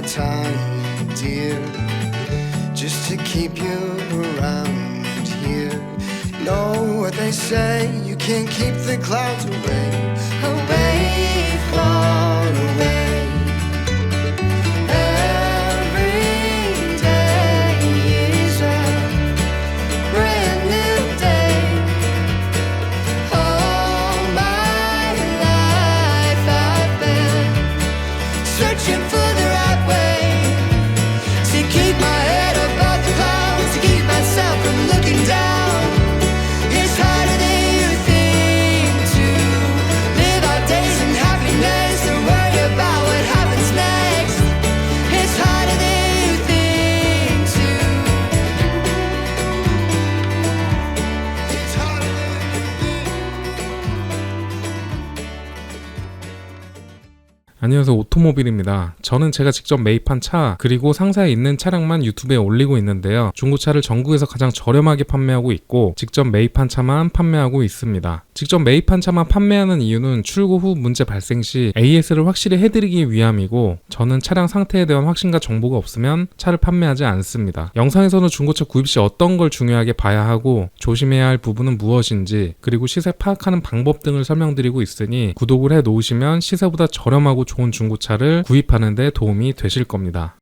my time, dear, just to keep you around here. Know what they say, you can't keep the clouds away, away, far away. Every day is a brand new day. All my life I've been searching for the right way to keep my head above the clouds, to keep myself from looking down. It's harder than you think to live our days in happiness, to worry about what happens next. It's harder than you think to. It's harder than you think. 안녕하세요, 오토모빌입니다. 저는 제가 직접 매입한 차 그리고 상사에 있는 차량만 유튜브에 올리고 있는데요. 중고차를 전국에서 가장 저렴하게 판매하고 있고 직접 매입한 차만 판매하고 있습니다. 직접 매입한 차만 판매하는 이유는 출고 후 문제 발생 시 AS를 확실히 해드리기 위함이고, 저는 차량 상태에 대한 확신과 정보가 없으면 차를 판매하지 않습니다. 영상에서는 중고차 구입 시 어떤 걸 중요하게 봐야 하고 조심해야 할 부분은 무엇인지, 그리고 시세 파악하는 방법 등을 설명드리고 있으니 구독을 해 놓으시면 시세보다 저렴하고 좋은 중고차를 구입하는 데 도움이 되실 겁니다.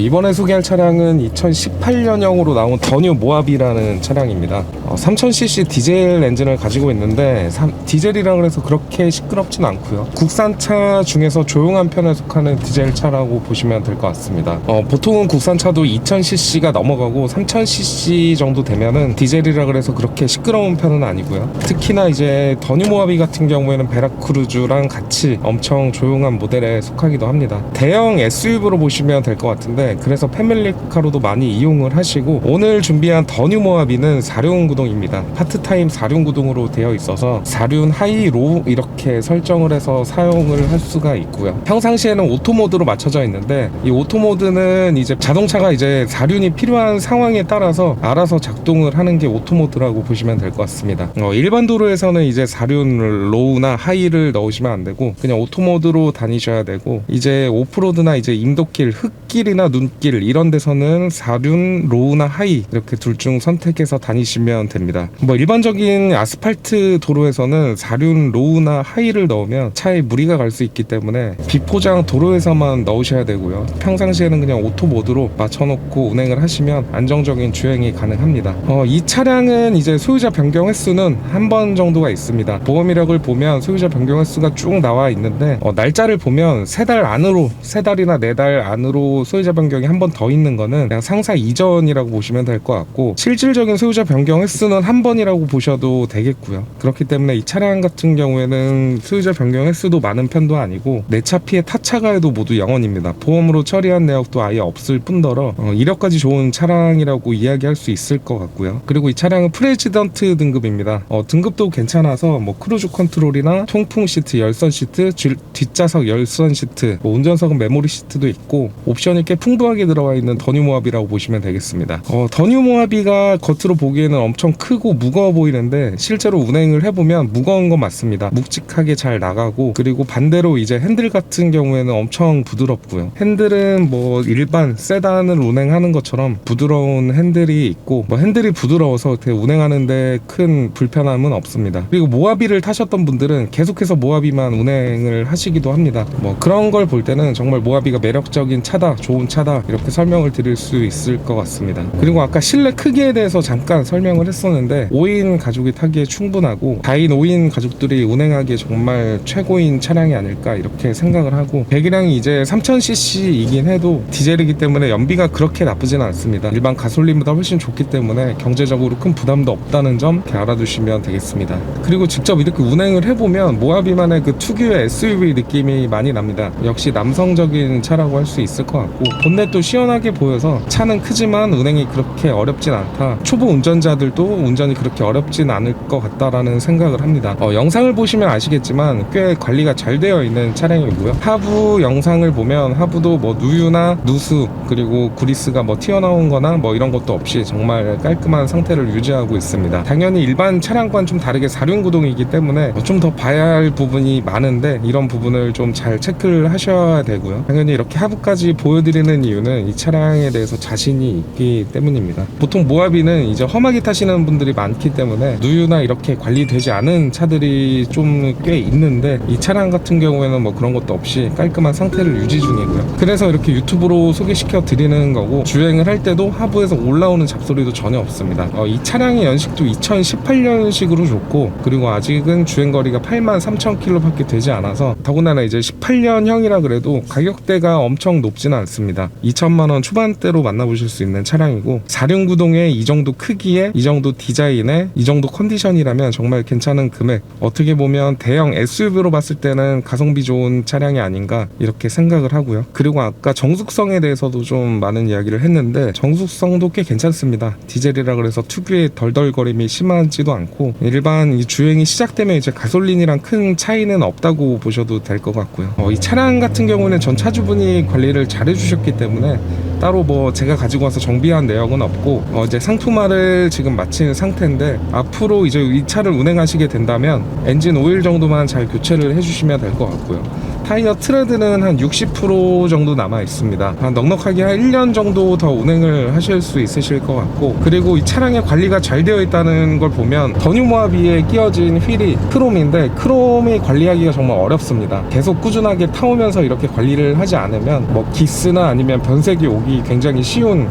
이번에 소개할 차량은 2018년형으로 나온 더뉴 모하비라는 차량입니다. 3000cc 디젤 엔진을 가지고 있는데 디젤이라 그래서 그렇게 시끄럽진 않고요. 국산차 중에서 조용한 편에 속하는 디젤 차라고 보시면 될 것 같습니다. 보통은 국산차도 2000cc가 넘어가고 3000cc 정도 되면은 디젤이라 그래서 그렇게 시끄러운 편은 아니고요. 특히나 이제 더뉴 모하비 같은 경우에는 베라크루즈랑 같이 엄청 조용한 모델에 속하기도 합니다. 대형 SUV로 보시면 될 것 같은데, 그래서 패밀리카로도 많이 이용을 하시고, 오늘 준비한 더뉴 모하비는 4륜 구동입니다. 파트타임 4륜 구동으로 되어 있어서 4륜 하이 로우 이렇게 설정을 해서 사용을 할 수가 있고요. 평상시에는 오토 모드로 맞춰져 있는데, 이 오토 모드는 이제 자동차가 이제 4륜이 필요한 상황에 따라서 알아서 작동을 하는 게 오토 모드라고 보시면 될 것 같습니다. 일반 도로에서는 이제 4륜 로우나 하이를 넣으시면 안 되고 그냥 오토 모드로 다니셔야 되고, 이제 오프로드나 이제 인도길, 흙길이나 눈길 이런 데서는 4륜 로우나 하이 이렇게 둘 중 선택해서 다니시면 됩니다. 일반적인 아스팔트 도로에서는 4륜 로우나 하이를 넣으면 차에 무리가 갈 수 있기 때문에 비포장 도로에서만 넣으셔야 되고요. 평상시에는 그냥 오토 모드로 맞춰놓고 운행을 하시면 안정적인 주행이 가능합니다. 이 차량은 이제 소유자 변경 횟수는 한 번 정도가 있습니다. 보험 이력을 보면 소유자 변경 횟수가 쭉 나와 있는데, 날짜를 보면 3달이나 4달 안으로 소유자 변경이 한 번 더 있는 거는 그냥 상사 이전이라고 보시면 될 것 같고, 실질적인 소유자 변경 횟수는 한 번이라고 보셔도 되겠고요. 그렇기 때문에 이 차량 같은 경우에는 소유자 변경 횟수도 많은 편도 아니고 내차 피해 타차 가해도 모두 0원입니다. 보험으로 처리한 내역도 아예 없을 뿐더러 이력까지 좋은 차량이라고 이야기할 수 있을 것 같고요. 그리고 이 차량은 프레지던트 등급입니다. 등급도 괜찮아서 크루즈 컨트롤이나 통풍 시트, 열선 시트, 뒷좌석 열선 시트, 운전석은 메모리 시트도 있고 옵션이 꽤 풍부하게 들어가 있는 더뉴 모하비라고 보시면 되겠습니다. 더뉴 모하비가 겉으로 보기에는 엄청 크고 무거워 보이는데 실제로 운행을 해보면 무거운 건 맞습니다. 묵직하게 잘 나가고, 그리고 반대로 이제 핸들 같은 경우에는 엄청 부드럽고요. 핸들은 일반 세단을 운행하는 것처럼 부드러운 핸들이 있고, 핸들이 부드러워서 운행하는데 큰 불편함은 없습니다. 그리고 모하비를 타셨던 분들은 계속해서 모하비만 운행을 하시기도 합니다. 그런 걸 볼 때는 정말 모하비가 매력적인 차다, 좋은 차다 이렇게 설명을 드릴 수 있을 것 같습니다. 그리고 아까 실내 크기에 대해서 잠깐 설명을 했었는데 5인 가족이 타기에 충분하고 4인 5인 가족들이 운행하기에 정말 최고인 차량이 아닐까 이렇게 생각을 하고, 배기량이 이제 3000cc이긴 해도 디젤이기 때문에 연비가 그렇게 나쁘진 않습니다. 일반 가솔린보다 훨씬 좋기 때문에 경제적으로 큰 부담도 없다는 점 이렇게 알아두시면 되겠습니다. 그리고 직접 이렇게 운행을 해보면 모하비만의 그 특유의 SUV 느낌이 많이 납니다. 역시 남성적인 차라고 할 수 있을 것 같고, 본넷도 시원하게 보여서 차는 크지만 운행이 그렇게 어렵진 않다. 초보 운전자들도 운전이 그렇게 어렵진 않을 것 같다라는 생각을 합니다. 영상을 보시면 아시겠지만 꽤 관리가 잘 되어 있는 차량이고요. 하부 영상을 보면 하부도 누유나 누수 그리고 그리스가 튀어나온 거나 이런 것도 없이 정말 깔끔한 상태를 유지하고 있습니다. 당연히 일반 차량과는 좀 다르게 4륜 구동이기 때문에 좀 더 봐야 할 부분이 많은데 이런 부분을 좀 잘 체크를 하셔야 되고요. 당연히 이렇게 하부까지 보여드리는 되는 이유는 이 차량에 대해서 자신이 있기 때문입니다. 보통 모하비는 이제 험하게 타시는 분들이 많기 때문에 누유나 이렇게 관리되지 않은 차들이 좀 꽤 있는데 이 차량 같은 경우에는 뭐 그런 것도 없이 깔끔한 상태를 유지 중이고요. 그래서 이렇게 유튜브로 소개시켜 드리는 거고, 주행을 할 때도 하부에서 올라오는 잡소리도 전혀 없습니다. 이 차량의 연식도 2018년식으로 좋고, 그리고 아직은 주행거리가 83,000km밖에 되지 않아서, 더군다나 이제 18년형이라 그래도 가격대가 엄청 높지는 않습니다. 2천만원 초반대로 만나보실 수 있는 차량이고, 4륜구동에 이 정도 크기에 이 정도 디자인에 이 정도 컨디션이라면 정말 괜찮은 금액, 어떻게 보면 대형 SUV로 봤을 때는 가성비 좋은 차량이 아닌가 이렇게 생각을 하고요. 그리고 아까 정숙성에 대해서도 좀 많은 이야기를 했는데, 정숙성도 꽤 괜찮습니다. 디젤이라 그래서 특유의 덜덜거림이 심하지도 않고, 일반 이 주행이 시작되면 이제 가솔린이랑 큰 차이는 없다고 보셔도 될 것 같고요. 이 차량 같은 경우는 전 차주분이 관리를 잘 해주셨기 때문에 따로 뭐 제가 가지고 와서 정비한 내역은 없고, 이제 상품화를 지금 마친 상태인데, 앞으로 이제 이 차를 운행하시게 된다면 엔진 오일 정도만 잘 교체를 해주시면 될 것 같고요. 타이어 트레드는 한 60% 정도 남아 있습니다. 넉넉하게 한 1년 정도 더 운행을 하실 수 있으실 것 같고, 그리고 이 차량의 관리가 잘 되어 있다는 걸 보면, 더뉴 모하비에 끼워진 휠이 크롬인데 크롬이 관리하기가 정말 어렵습니다. 계속 꾸준하게 타오면서 이렇게 관리를 하지 않으면 뭐 기스나 아니면 변색이 오기 굉장히 쉬운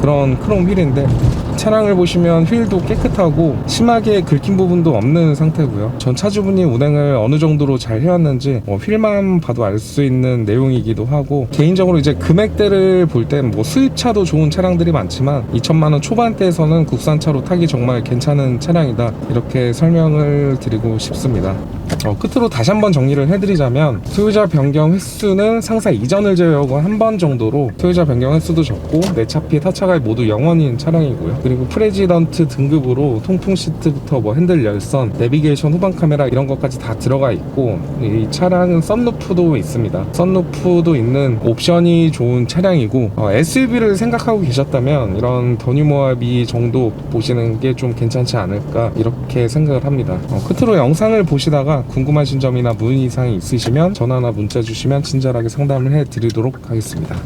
그런 크롬 휠인데, 차량을 보시면 휠도 깨끗하고 심하게 긁힌 부분도 없는 상태고요. 전 차주분이 운행을 어느 정도로 잘 해왔는지 휠만 봐도 알 수 있는 내용이기도 하고, 개인적으로 이제 금액대를 볼 땐 뭐 수입차도 좋은 차량들이 많지만 2천만원 초반대에서는 국산차로 타기 정말 괜찮은 차량이다, 이렇게 설명을 드리고 싶습니다. 끝으로 다시 한번 정리를 해드리자면, 소유자 변경 횟수는 상사 이전을 제외하고 한 번 정도로 소유자 변경 횟수도 적고, 내차피 타차가 모두 0원인 차량이고요. 그리고 프레지던트 등급으로 통풍 시트부터 뭐 핸들 열선, 내비게이션, 후방 카메라 이런 것까지 다 들어가 있고, 이 차량은 썬루프도 있습니다. 썬루프도 있는 옵션이 좋은 차량이고, SUV를 생각하고 계셨다면 이런 더뉴 모하비 정도 보시는 게 좀 괜찮지 않을까 이렇게 생각을 합니다. 끝으로 영상을 보시다가 궁금하신 점이나 문의사항이 있으시면 전화나 문자 주시면 친절하게 상담을 해드리도록 하겠습니다.